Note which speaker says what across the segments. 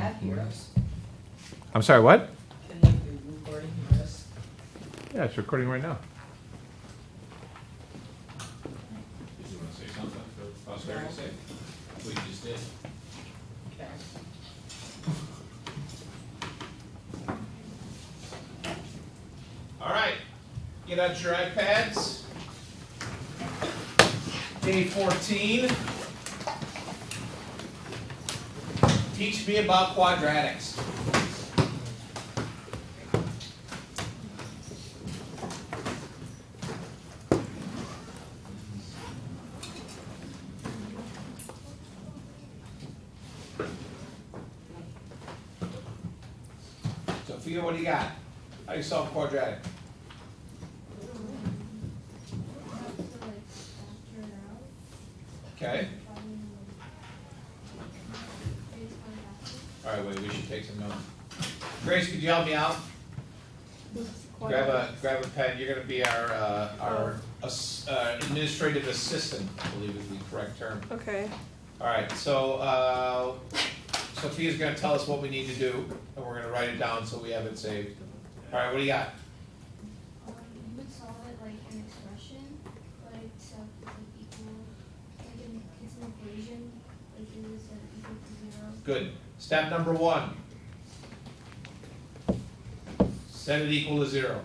Speaker 1: Dad hear us?
Speaker 2: I'm sorry, what?
Speaker 1: Can the recording hear us?
Speaker 2: Yeah, it's recording right now.
Speaker 3: Did you want to say something for posterity's sake? We just did.
Speaker 1: Okay.
Speaker 3: All right, get out your iPads. Day 14. Teach me about quadratics. Sophia, what do you got? How do you solve quadratic? Okay. All right, wait, we should take some notes. Grace, could you help me out? Grab a pen. You're going to be our administrative assistant, I believe is the correct term.
Speaker 4: Okay.
Speaker 3: All right, so Sophia's going to tell us what we need to do, and we're going to write it down so we have it saved. All right, what do you got?
Speaker 5: You would solve it like an expression, but except it's like equal, it's an equation, like it is equal to 0.
Speaker 3: Good. Step number 1. Set it equal to 0.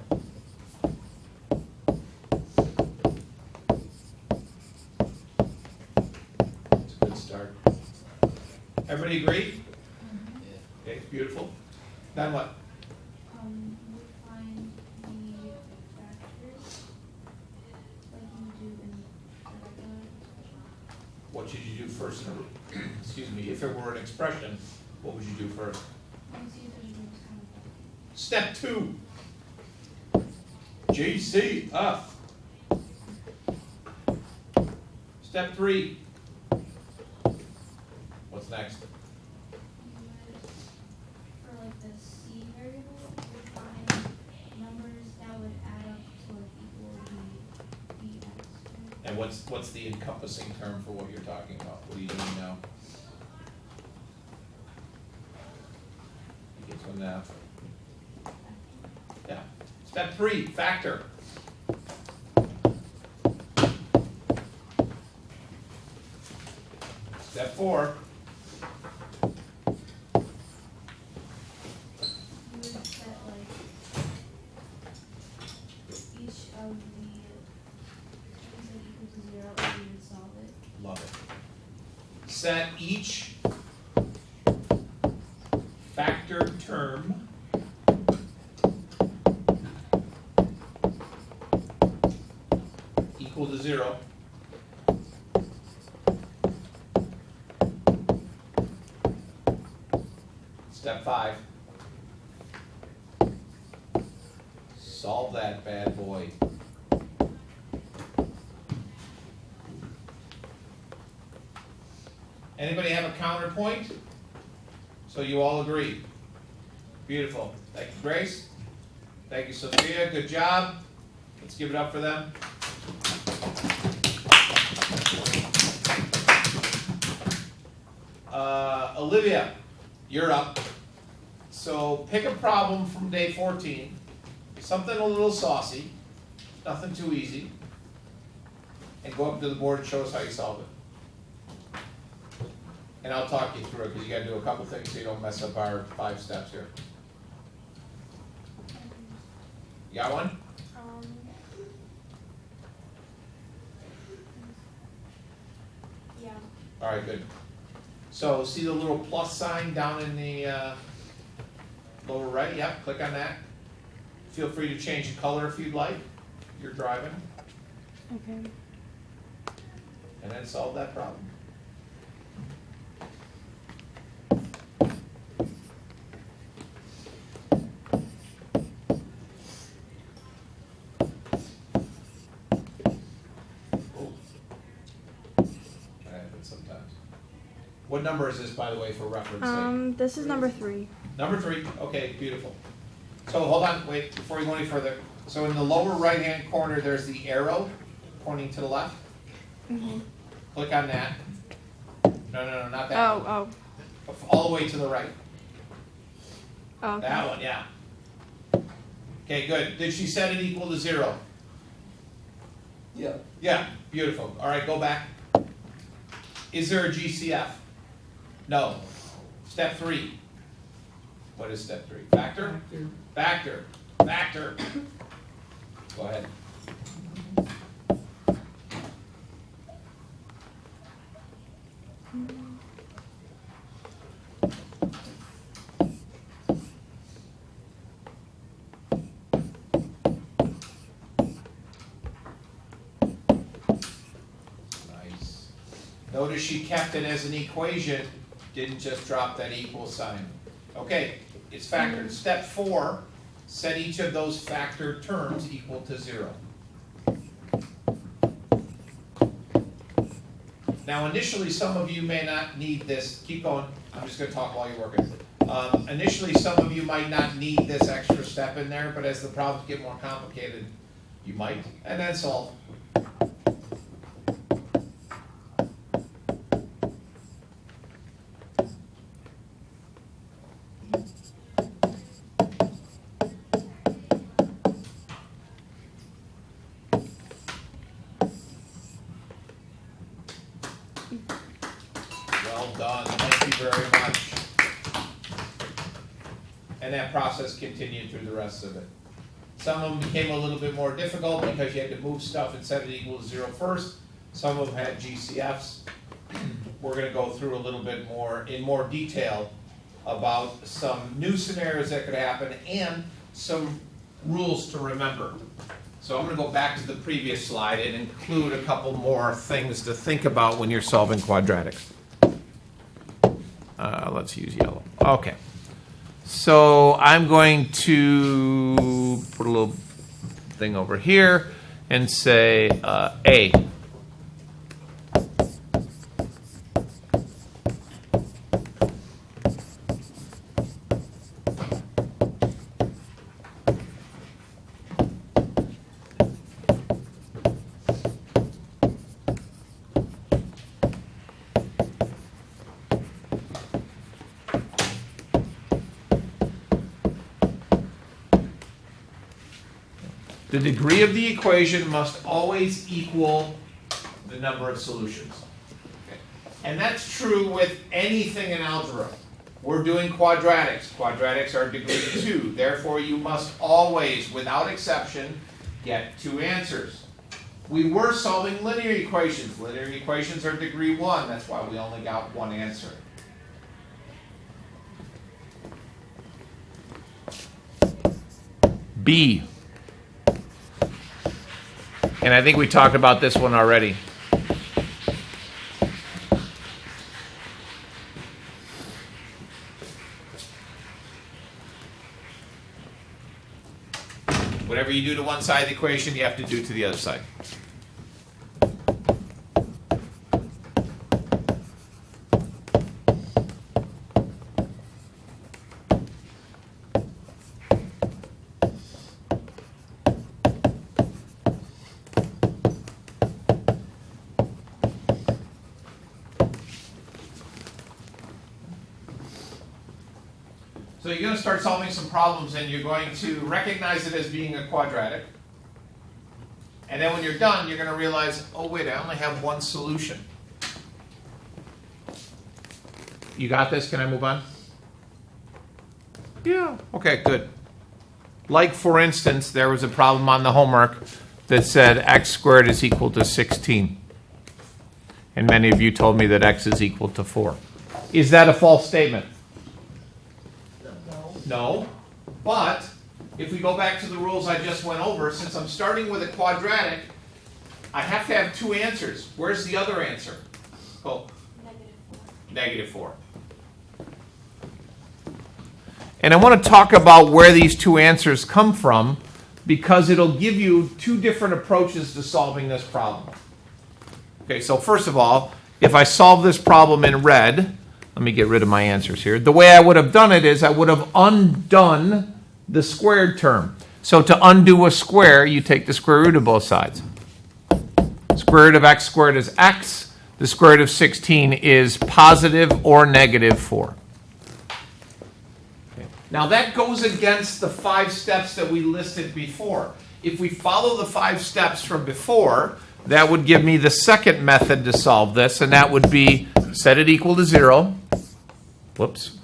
Speaker 3: That's a good start. Everybody agree? Okay, beautiful. Then what?
Speaker 5: You would find the factors, like you do in
Speaker 3: What should you do first? Excuse me. If it were an expression, what would you do first?
Speaker 5: see if there's those kind of
Speaker 3: Step 2. GCF. Step 3. What's next?
Speaker 5: you would, for like the C variable, you would find numbers that would add up to like equal the x.
Speaker 3: And what's the encompassing term for what you're talking about? What are you doing now? You get one now. Yeah. Step 3, factor. Step 4.
Speaker 5: You would set like each of the things that equal to 0 and you would solve it.
Speaker 3: Love it. Set each factor term equal to 0. Step 5. Solve that bad boy. Anybody have a counterpoint? So you all agree. Beautiful. Thank you, Grace. Thank you, Sophia. Good job. Let's give it up for them. Olivia, you're up. So pick a problem from day 14, something a little saucy, nothing too easy, and go up to the board and show us how you solve it. And I'll talk you through it because you got to do a couple things so you don't mess up our 5 steps here. You got one?
Speaker 5: Yeah.
Speaker 3: All right, good. So see the little plus sign down in the lower right? Yep, click on that. Feel free to change the color if you'd like. If you're driving.
Speaker 4: Okay.
Speaker 3: And then solve that problem. Oh. That happens sometimes. What number is this, by the way, for reference sake?
Speaker 4: This is number 3.
Speaker 3: Number 3, okay, beautiful. So hold on, wait, before you go any further. So in the lower right-hand corner, there's the arrow pointing to the left.
Speaker 4: Mm-hmm.
Speaker 3: Click on that. No, not that one.
Speaker 4: Oh.
Speaker 3: All the way to the right.
Speaker 4: Oh, okay.
Speaker 3: That one, yeah. Okay, good. Did she set it equal to 0?
Speaker 1: Yeah.
Speaker 3: Yeah, beautiful. All right, go back. Is there a GCF? No. Step 3. What is step 3? Factor? Factor. Factor. Go ahead. Nice. Notice she kept it as an equation, didn't just drop that equal sign. Okay, it's factored. Step 4, set each of those factored terms equal to 0. Now initially, some of you may not need this. Keep going. I'm just going to talk while you're working. Initially, some of you might not need this extra step in there, but as the problems get more complicated, you might. And then solve. Well done. Thank you very much. And that process continued through the rest of it. Some of them became a little bit more difficult because you had to move stuff and set it equal to 0 first. Some of them had GCFs. We're going to go through a little bit more in more detail about some new scenarios that could happen and some rules to remember. So I'm going to go back to the previous slide and include a couple more things to think about when you're solving quadratics. Let's use yellow. Okay. So I'm going to put a little thing over here and say A. The degree of the equation must always equal the number of solutions. Okay. And that's true with anything in algebra. We're doing quadratics. Quadratics are degree 2. Therefore, you must always, without exception, get 2 answers. We were solving linear equations. Linear equations are degree 1. That's why we only got 1 answer. B. And I think we talked about this one already. Whatever you do to one side of the equation, you have to do to the other side. So you're going to start solving some problems and you're going to recognize it as being a quadratic. And then when you're done, you're going to realize, oh wait, I only have one solution. You got this? Can I move on? Yeah. Okay, good. Like for instance, there was a problem on the homework that said x squared is equal to 16. And many of you told me that x is equal to 4. Is that a false statement? No, but if we go back to the rules I just went over, since I'm starting with a quadratic, I have to have 2 answers. Where's the other answer? Oh, negative 4. And I want to talk about where these 2 answers come from because it'll give you 2 different approaches to solving this problem. Okay, so first of all, if I solve this problem in red, let me get rid of my answers here. The way I would have done it is I would have undone the squared term. So to undo a square, you take the square root of both sides. Square root of x squared is x. The square root of 16 is positive or negative 4. Okay. Now that goes against the 5 steps that we listed before. If we follow the 5 steps from before, that would give me the second method to solve this, and that would be set it equal to 0. Whoops.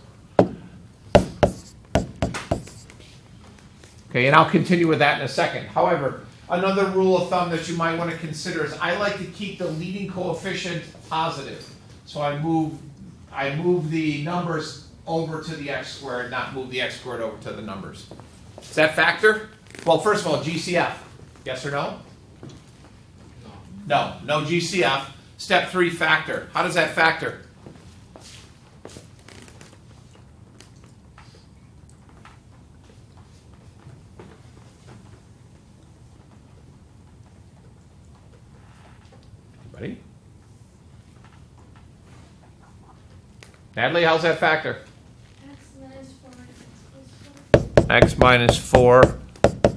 Speaker 3: Okay, and I'll continue with that in a second. However, another rule of thumb that you might want to consider is I like to keep the leading coefficient positive. So I move the numbers over to the x squared, not move the x squared over to the numbers. Is that factor? Well, first of all, GCF. Yes or no? No, no GCF. Step 3, factor. How does that factor? Anybody? Natalie, how's that factor? X minus 4,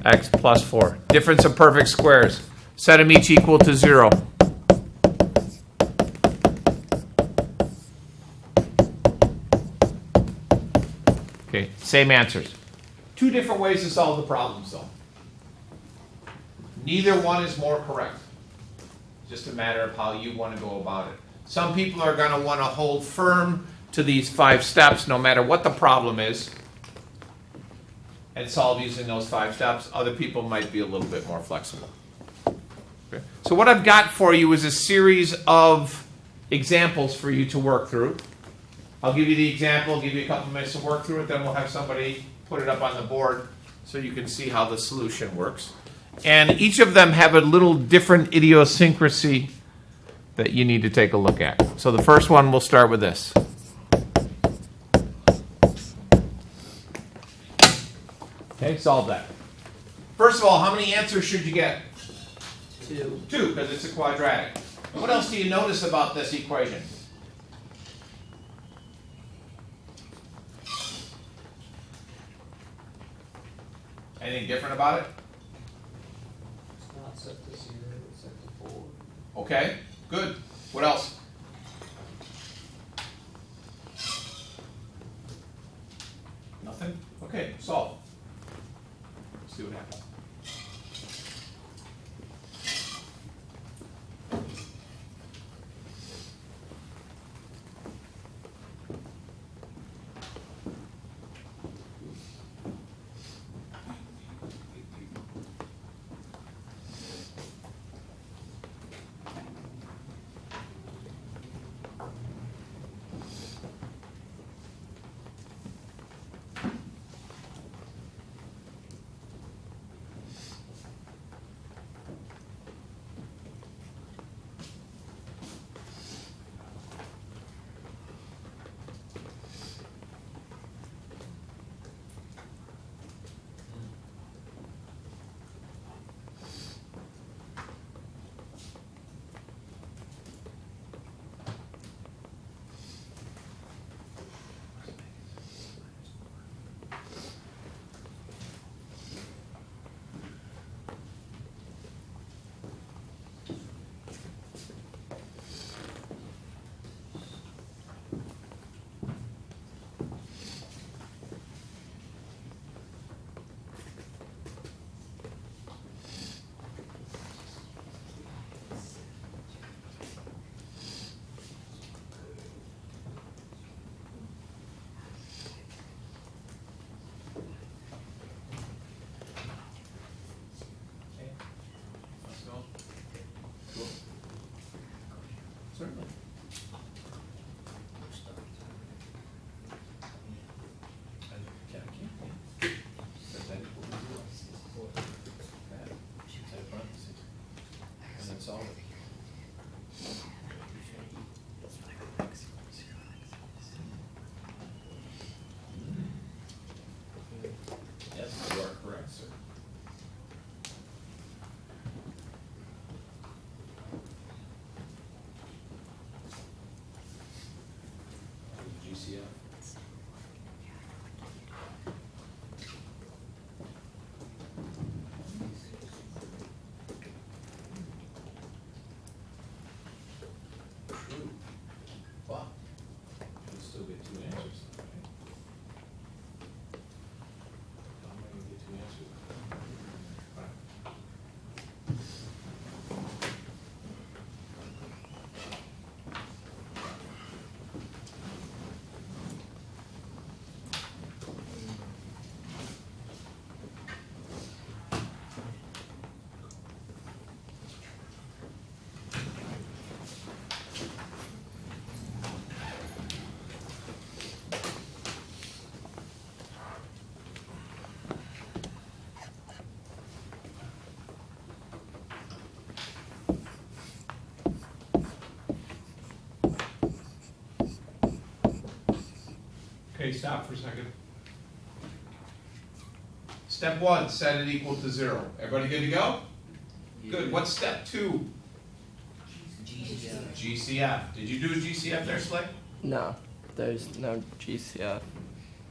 Speaker 3: x plus 4. Difference of perfect squares. Set them each equal to 0. Okay, same answers. 2 different ways to solve the problems, though. Neither one is more correct. Just a matter of how you want to go about it. Some people are going to want to hold firm to these 5 steps no matter what the problem is and solve using those 5 steps. Other people might be a little bit more flexible. Okay. So what I've got for you is a series of examples for you to work through. I'll give you the example, give you a couple minutes to work through it, then we'll have somebody put it up on the board so you can see how the solution works. And each of them have a little different idiosyncrasy that you need to take a look at. So the first one, we'll start with this. Okay, solve that. First of all, how many answers should you get?
Speaker 1: 2.
Speaker 3: 2, because it's a quadratic. What else do you notice about this equation? Anything different about it?
Speaker 1: It's not set to 0, it's set to 4.
Speaker 3: Okay, good. What else? Nothing? Okay, solve. Let's see what happens. Okay, stop for a second. Step 1, set it equal to 0. Everybody good to go? Good. What's step 2? GCF. Did you do a GCF there, Slick?
Speaker 6: No, there's no GCF.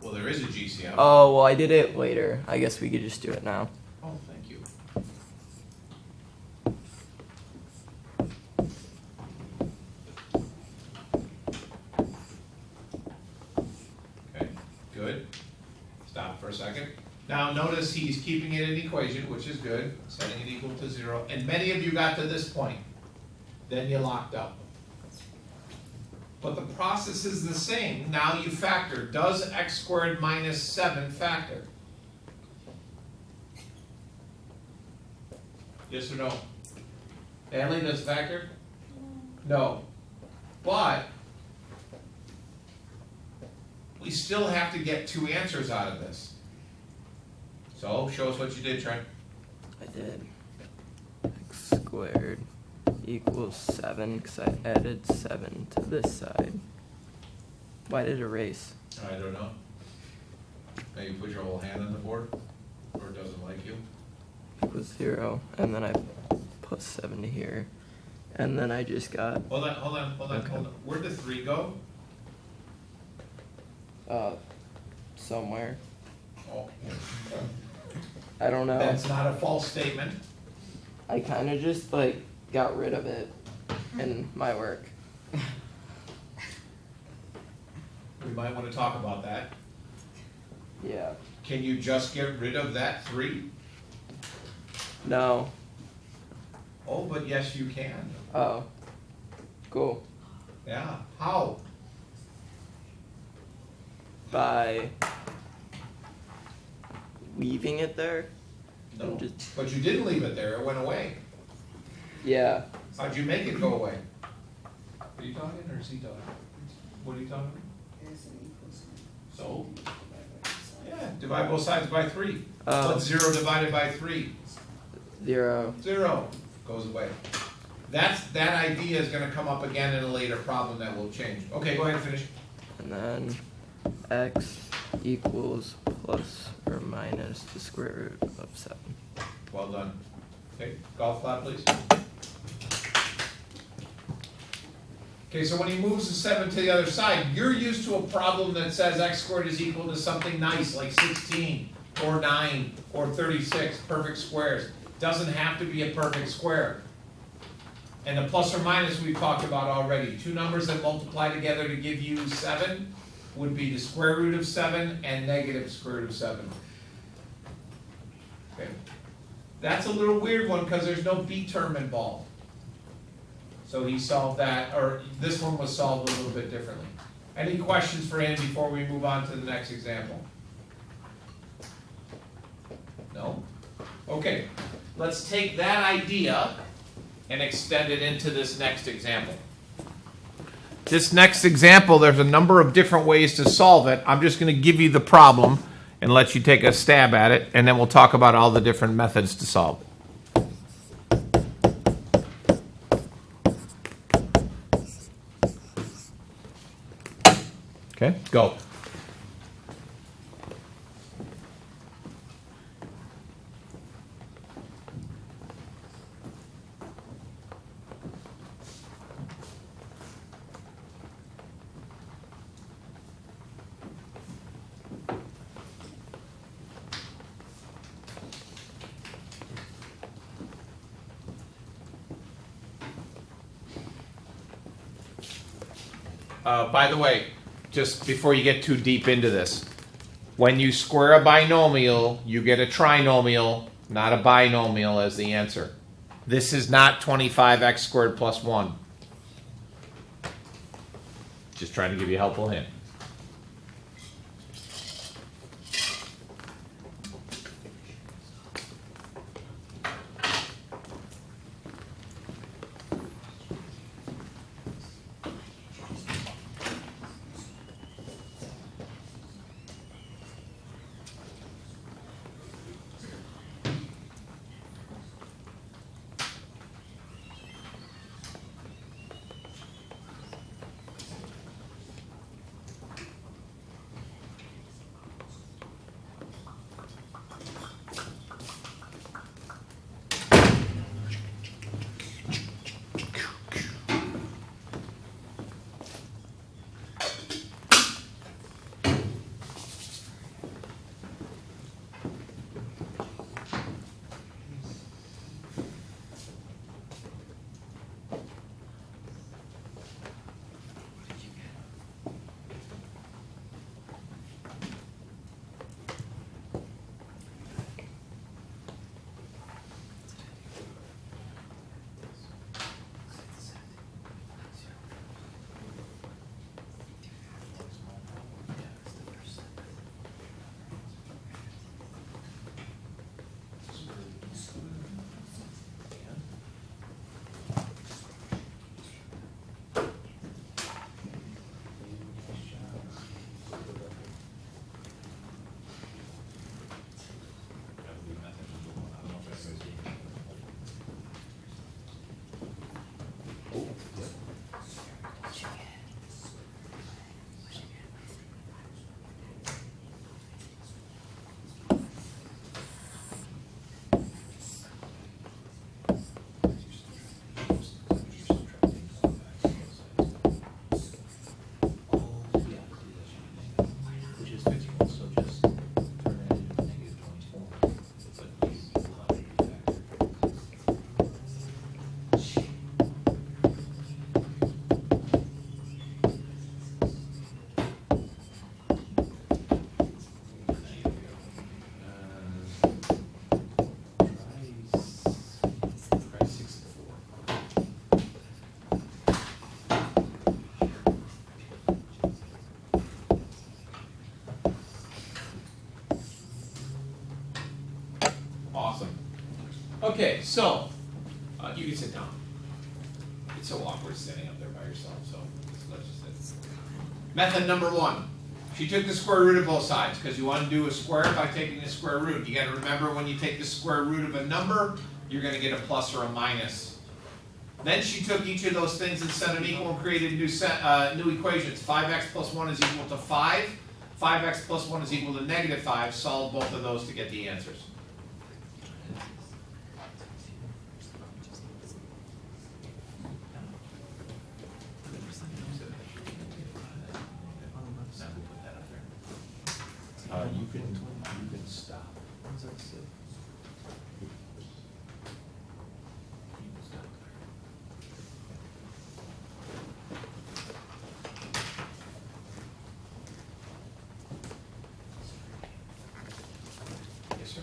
Speaker 3: Well, there is a GCF.
Speaker 6: Oh, well, I did it later. I guess we could just do it now.
Speaker 3: Oh, thank you. Okay, good. Stop for a second. Now notice he's keeping it in equation, which is good, setting it equal to 0. And many of you got to this point. Then you locked up. But the process is the same. Now you factor. Does x squared minus 7 factor? Yes or no? Natalie, does it factor? No. But we still have to get 2 answers out of this. So, show us what you did, Trent.
Speaker 6: I did x squared equals 7 because I added 7 to this side. Why did it erase?
Speaker 3: I don't know. Maybe put your whole hand on the board, or it doesn't like you.
Speaker 6: Equals 0, and then I put 7 to here, and then I just got
Speaker 3: Hold on.
Speaker 6: Okay.
Speaker 3: Where'd the 3 go?
Speaker 6: somewhere.
Speaker 3: Oh,
Speaker 6: I don't know.
Speaker 3: that's not a false statement.
Speaker 6: I kind of just like got rid of it in my work.
Speaker 3: We might want to talk about that.
Speaker 6: Yeah.
Speaker 3: Can you just get rid of that 3?
Speaker 6: No.
Speaker 3: Oh, but yes, you can.
Speaker 6: Oh. Cool.
Speaker 3: Yeah. How?
Speaker 6: By leaving it there.
Speaker 3: No.
Speaker 6: And just
Speaker 3: But you didn't leave it there. It went away.
Speaker 6: yeah.
Speaker 3: How'd you make it go away? Are you talking or is he talking? What are you talking about? So? Yeah, divide both sides by 3. What's 0 divided by 3?
Speaker 6: 0.
Speaker 3: 0 goes away. That idea is going to come up again in a later problem that will change. Okay, go ahead and finish.
Speaker 6: And then x equals plus or minus the square root of 7.
Speaker 3: Well done. Okay, golf clap, please. Okay, so when he moves the 7 to the other side, you're used to a problem that says x squared is equal to something nice like 16 or 9 or 36, perfect squares. Doesn't have to be a perfect square. And the plus or minus we've talked about already. 2 numbers that multiply together to give you 7 would be the square root of 7 and negative square root of 7. Okay. That's a little weird one because there's no b term involved. So he solved that, or this one was solved a little bit differently. Any questions for him before we move on to the next example? No? Okay, let's take that idea and extend it into this next example. This next example, there's a number of different ways to solve it. I'm just going to give you the problem and let you take a stab at it, and then we'll talk about all the different methods to solve it. Okay, go. By the way, just before you get too deep into this, when you square a binomial, you get a trinomial, not a binomial as the answer. This is not 25x squared plus 1. Just trying to give you a helpful hint. Okay, so, you can sit down. It's so awkward standing up there by yourself, so let's just sit. Method number 1. She took the square root of both sides, because you want to do a square by taking the square root. You got to remember when you take the square root of a number, you're going to get a plus or a minus. Then she took each of those things and set them equal and created new equations. 5x plus 1 is equal to 5. 5x plus 1 is equal to negative 5. Solve both of those to get the answers. You can stop. Yes, sir.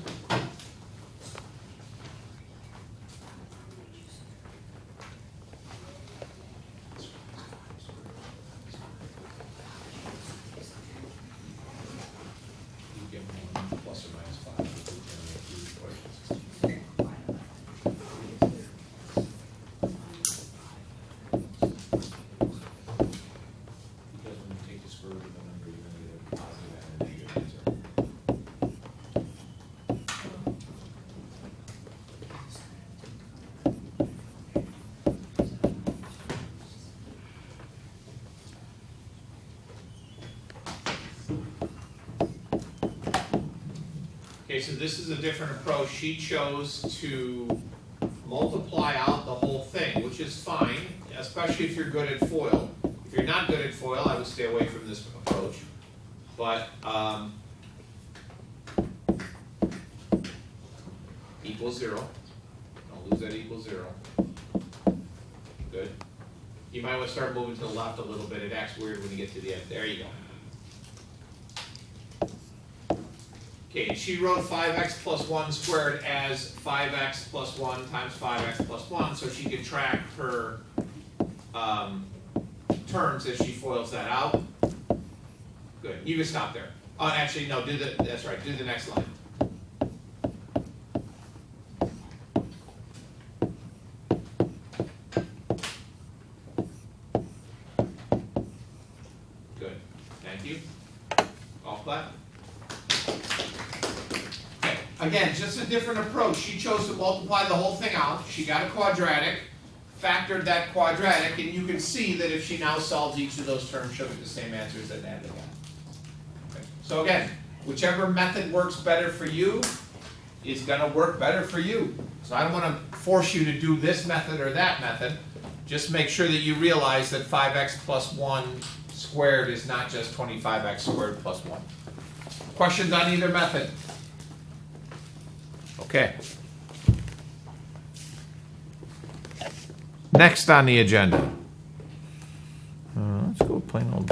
Speaker 3: You get 1 plus or minus 5. You generate 2 equations. Because when you take the square root of a number, you're going to get a positive and a negative answer. Okay, so this is a different approach. She chose to multiply out the whole thing, which is fine, especially if you're good at FOIL. If you're not good at FOIL, I would stay away from this approach. But equals 0. Don't lose that equals 0. Good. You might want to start moving to the left a little bit. It acts weird when you get to the end. There you go. Okay, and she wrote 5x plus 1 squared as 5x plus 1 times 5x plus 1, so she can track her terms as she FOILs that out. Good. You can stop there. Oh, actually, no. That's right. Do the next line. Good. Thank you. All flat. Okay. Again, just a different approach. She chose to multiply the whole thing out. She got a quadratic, factored that quadratic, and you can see that if she now solves each of those terms, she'll get the same answers that Natalie got. Okay. So again, whichever method works better for you is going to work better for you. So I don't want to force you to do this method or that method. Just make sure that you realize that 5x plus 1 squared is not just 25x squared plus 1. Questions on either method? Okay. Next on the agenda. Let's go plain old.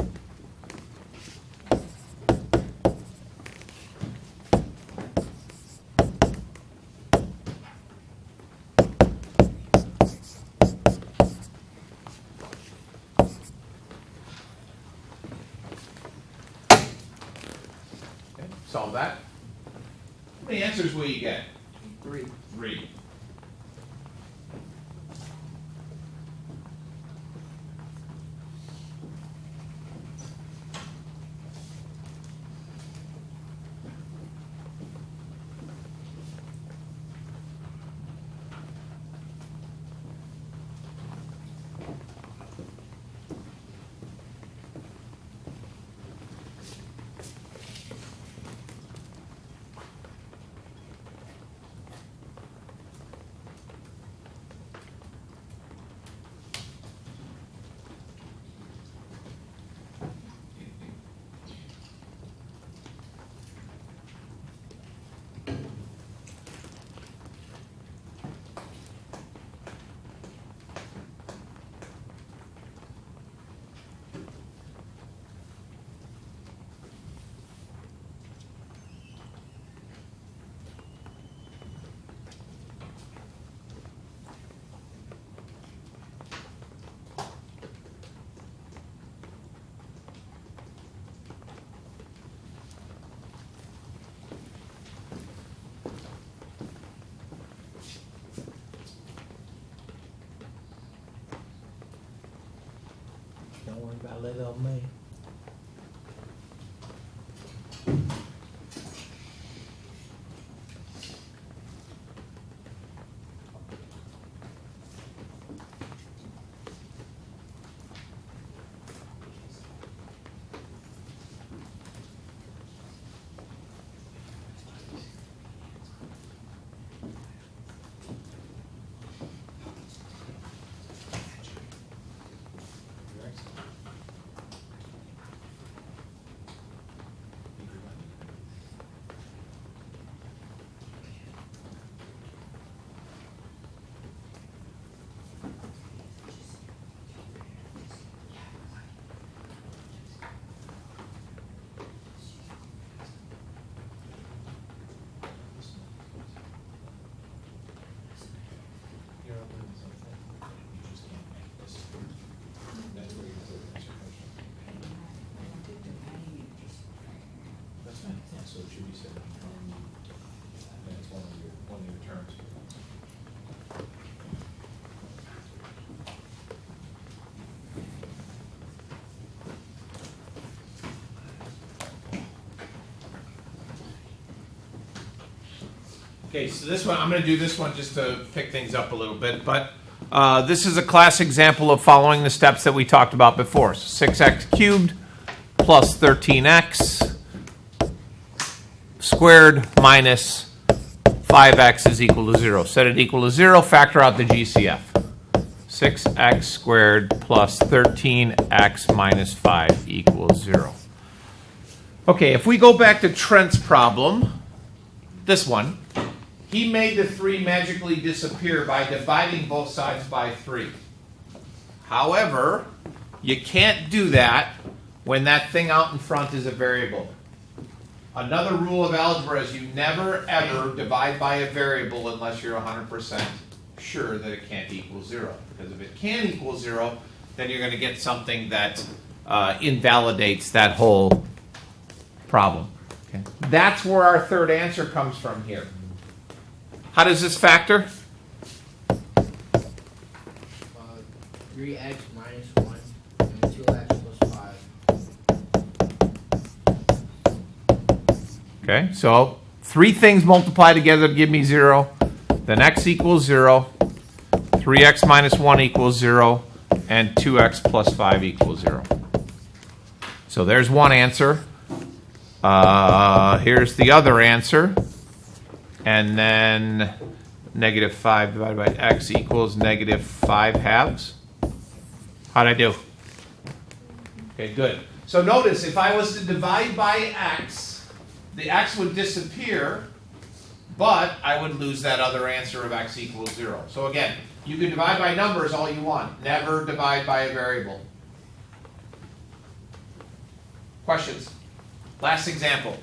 Speaker 3: Okay, solve that. How many answers will you get?
Speaker 6: 3.
Speaker 3: 3.
Speaker 7: lay it on me.
Speaker 3: You're opening something. You just can't make this. That's where you have to answer question. That's fine, yeah, so it should be 17. That's one of your terms. Okay, so this one, I'm going to do this one just to pick things up a little bit, but this is a class example of following the steps that we talked about before. So 6x cubed plus 13x squared minus 5x is equal to 0. Set it equal to 0, factor out the GCF. 6x squared plus 13x minus 5 equals 0. Okay, if we go back to Trent's problem, this one, he made the 3 magically disappear by dividing both sides by 3. However, you can't do that when that thing out in front is a variable. Another rule of algebra is you never ever divide by a variable unless you're 100% sure that it can't equal 0. Because if it can equal 0, then you're going to get something that invalidates that whole problem. Okay. That's where our third answer comes from here. How does this factor?
Speaker 7: 3x minus 1 and 2x plus 5.
Speaker 3: Okay, so 3 things multiply together to give me 0. Then x equals 0, 3x minus 1 equals 0, and 2x plus 5 equals 0. So there's one answer. Here's the other answer. And then negative 5 divided by x equals negative 5 halves. How'd I do? Okay, good. So notice, if I was to divide by x, the x would disappear, but I would lose that other answer of x equals 0. So again, you can divide by numbers all you want. Never divide by a variable. Questions? Last example.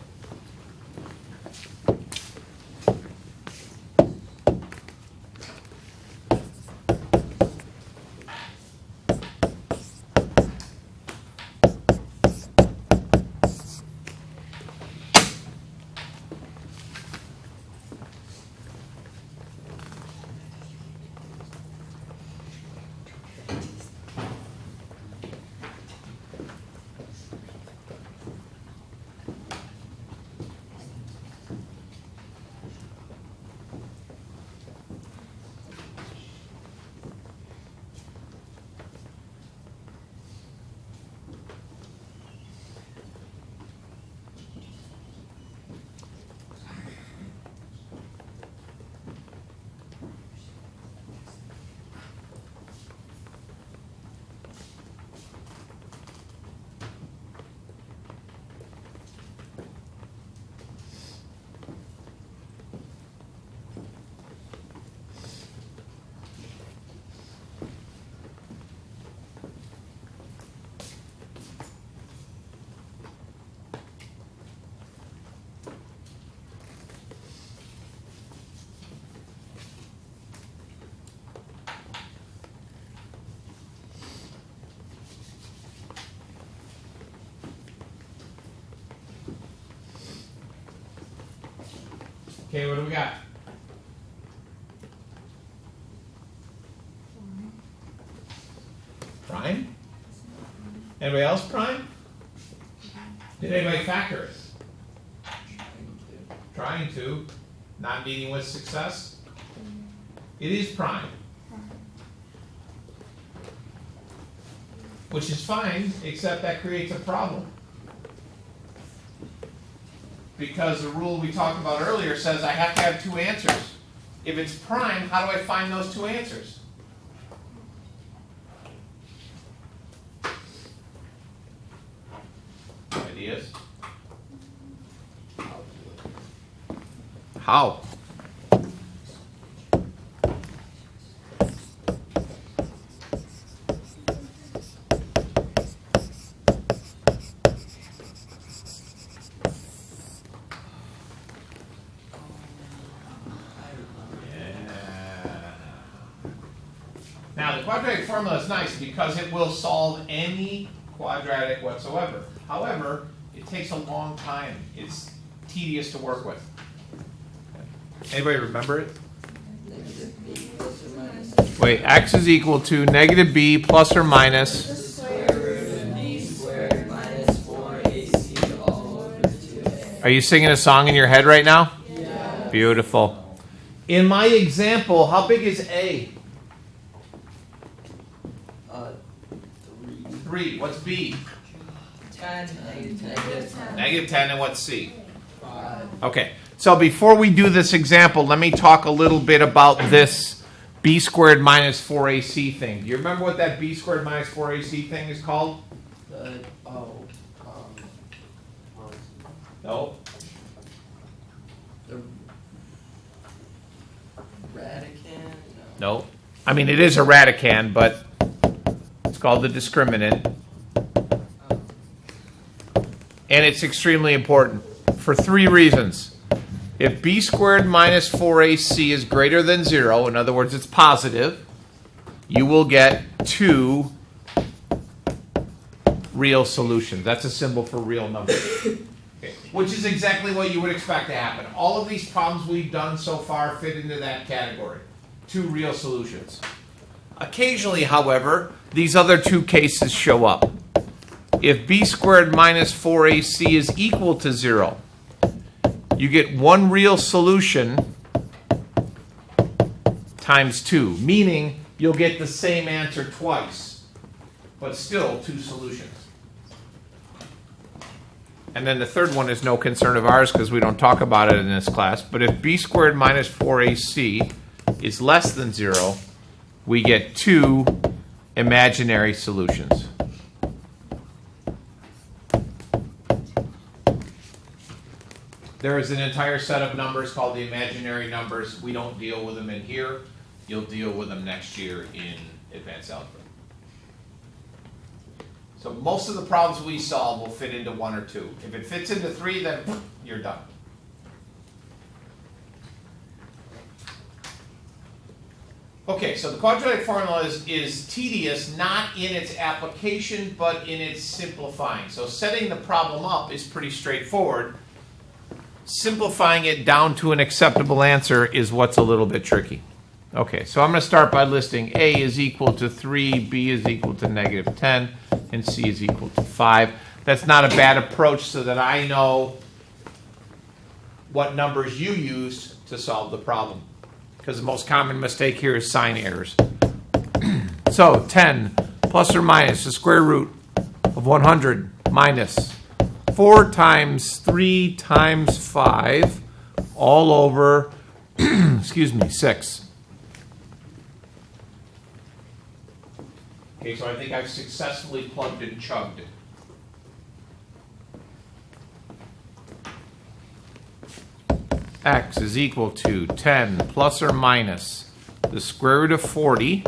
Speaker 3: Okay, what do we got? Prime? Anybody else prime? Did anybody factor it? Trying to. Not meeting with success? It is prime. Which is fine, except that creates a problem. Because the rule we talked about earlier says I have to have two answers. If it's prime, how do I find those two answers? Ideas? How? Now, the quadratic formula is nice because it will solve any quadratic whatsoever. However, it takes a long time. It's tedious to work with. Anybody remember it?
Speaker 6: Negative b plus or minus
Speaker 2: Wait, x is equal to negative b plus or minus.
Speaker 6: the square root of b squared minus 4ac all over 2a.
Speaker 2: Are you singing a song in your head right now?
Speaker 6: Yeah.
Speaker 2: Beautiful.
Speaker 3: In my example, how big is A?
Speaker 6: 3.
Speaker 3: 3. What's B?
Speaker 6: 10, negative 10.
Speaker 3: Negative 10. And what's C?
Speaker 6: 5.
Speaker 3: Okay. So before we do this example, let me talk a little bit about this b squared minus 4ac thing. Do you remember what that b squared minus 4ac thing is called? No.
Speaker 6: The radicand?
Speaker 2: No. I mean, it is a radicand, but it's called the discriminant. And it's extremely important for 3 reasons. If b squared minus 4ac is greater than 0, in other words, it's positive, you will get 2 real solutions. That's a symbol for real numbers. Okay. Which is exactly what you would expect to happen. All of these problems we've done so far fit into that category. 2 real solutions. Occasionally, however, these other 2 cases show up. If b squared minus 4ac is equal to 0, you get 1 real solution times 2, meaning you'll get the same answer twice, but still 2 solutions. And then the third one is no concern of ours because we don't talk about it in this class, but if b squared minus 4ac is less than 0, we get 2 imaginary solutions. There is an entire set of numbers called the imaginary numbers. We don't deal with them in here. You'll deal with them next year in advanced algebra. So most of the problems we solve will fit into 1 or 2. If it fits into 3, then you're done. Okay, so the quadratic formula is tedious, not in its application, but in its simplifying. So setting the problem up is pretty straightforward. Simplifying it down to an acceptable answer is what's a little bit tricky. Okay, so I'm going to start by listing A is equal to 3, B is equal to negative 10, and C is equal to 5. That's not a bad approach so that I know what numbers you use to solve the problem. Because the most common mistake here is sign errors. So 10 plus or minus the square root of 100 minus 4 times 3 times 5 all over, excuse me, 6. Okay, so I think I've successfully plugged and chugged. X is equal to 10 plus or minus the square root of 40.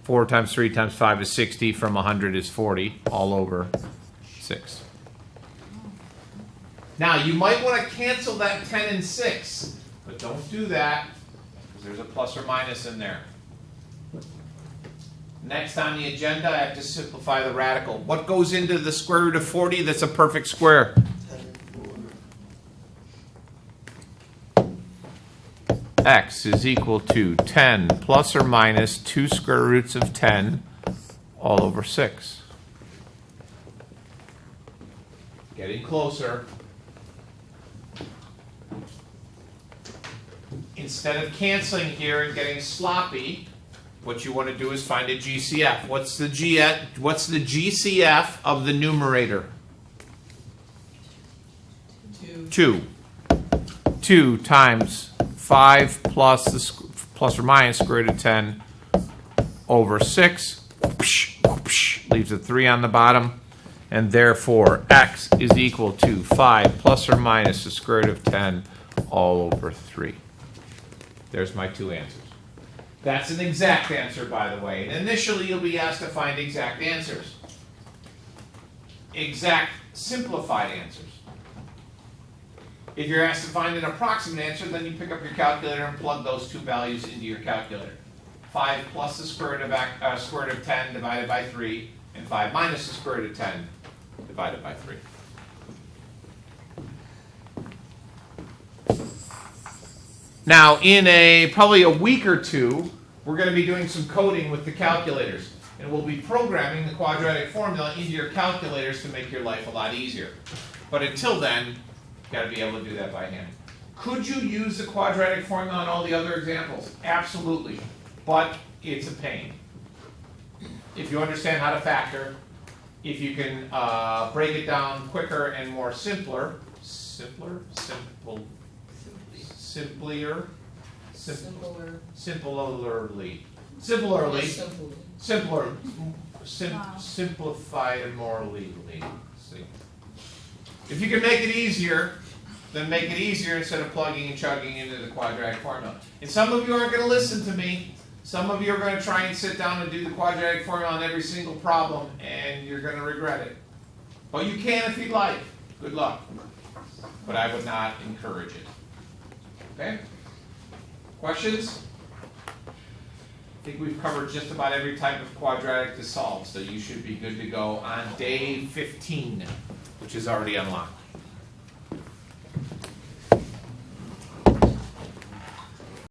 Speaker 2: 4 times 3 times 5 is 60. From 100 is 40, all over 6. Now, you might want to cancel that 10 and 6, but don't do that because there's a plus or minus in there. Next on the agenda, I have to simplify the radical. What goes into the square root of 40 that's a perfect square?
Speaker 6: 10 and 4.
Speaker 2: X is equal to 10 plus or minus 2 square roots of 10 all over 6. getting closer. Instead of canceling here and getting sloppy, what you want to do is find a GCF. What's the GCF of the numerator? 2. 2 times 5 plus or minus square root of 10 over 6. Leaves a 3 on the bottom. And therefore, x is equal to 5 plus or minus the square root of 10 all over 3. There's my 2 answers. That's an exact answer, by the way. And initially, you'll be asked to find exact answers. Exact simplified answers. If you're asked to find an approximate answer, then you pick up your calculator and plug those 2 values into your calculator. 5 plus the square root of 10 divided by 3, and 5 minus the square root of 10 divided by 3. Now, in probably a week or two, we're going to be doing some coding with the calculators. And we'll be programming the quadratic formula into your calculators to make your life a lot easier. But until then, you've got to be able to do that by hand. Could you use the quadratic formula on all the other examples? Absolutely. But it's a pain. If you understand how to factor, if you can break it down quicker and more simpler, simpler, simplified and more legally. See. If you can make it easier, then make it easier instead of plugging and chugging into the quadratic formula. And some of you aren't going to listen to me. Some of you are going to try and sit down and do the quadratic formula on every single problem, and you're going to regret it. But you can if you'd like. Good luck. But I would not encourage it. Okay? Questions? I think we've covered just about every type of quadratic to solve, so you should be good to go on day 15, which is already unlocked.